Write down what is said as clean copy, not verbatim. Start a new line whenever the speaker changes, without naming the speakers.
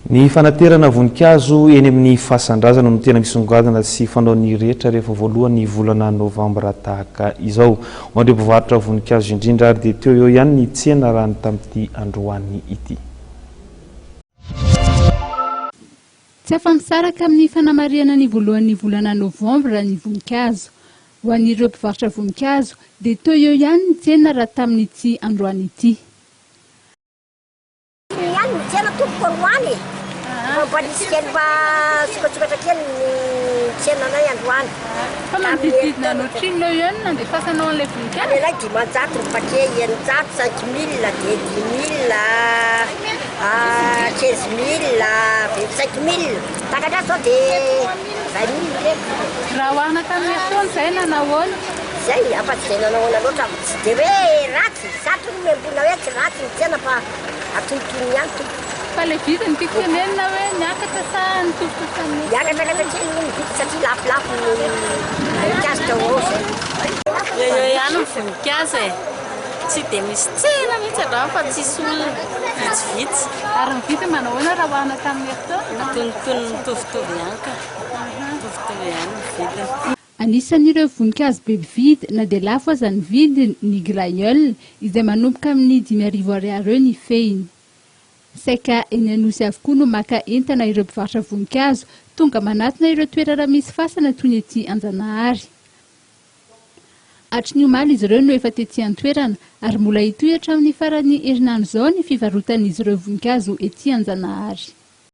Ny fanaterana voninkazo eny amin'ny fahasandrazana no tena misongadina sy fanaony rehetra rehefa voalohan'ny volana novambra tahaka izao. Ho an'ireo mpivarotra voninkazo indrindra ary dia teo eo ihany ny tsena raha ny tamin'ity androany ity.
Tsy afa-misaraka amin'ny fanamariana ny voalohan'ny volana novambra ny voninkazo. Ho an'ireo mpivarotra voninkazo dia teo eo ihany ny tsena raha tamin'ity androany ity.
Pampanisykely sokatra kely ny tsenanay androany.
Fa manodididina an'ohatrinao ihany nandeha fasanao an'ilay voninkazo?
Anelay 500 ny paquet, 900, 5000 dia 10 000, 16000, 25000. Takatra sao dia 20000 leko.
Raha hoahana tamin'ny fotoana izay na nahoana?
Izay afa-tsy izay nahoana loatra, tsy dia hoe ratsy, satrono miambona hoe tsy ratsy ny tsena fa atontony ihany tompo.
Fa ilay vidiny tiako tenenina hoe niakatra sa nitovoka samy?
Niakatra kely ny vidy satria lafolafo ny voninkazo tao ao izay.
Eo ihany ny voninkazo e. Tsy dia misy tsena mihitsy androany fa tsisy olona vitsivitsy.
Ary ny vidiny manahoana raha hoahana tamin'ny fotoana?
Atonotony mitovitovy ihany ka. Mitovitovy ihany ny vidiny.
Anisan'ireo voninkazo be vidy na dia lafo aza ny vidiny ny glaïeul izay manomboka amin'ny 5,000 ariary eo ny fehiny. Saika eny Anosy avokoa no maka entana ireo mpivarotra voninkazo tonga manatona ireo toerana misy fasana toy ny ety Anjanahary. Hatry ny omaly izy ireo no efa tetỳ an-toerana ary mbola hitohy hatramin'ny farany herinandro izao ny fivarotan'izy ireo voninkazo ety Anjanahary.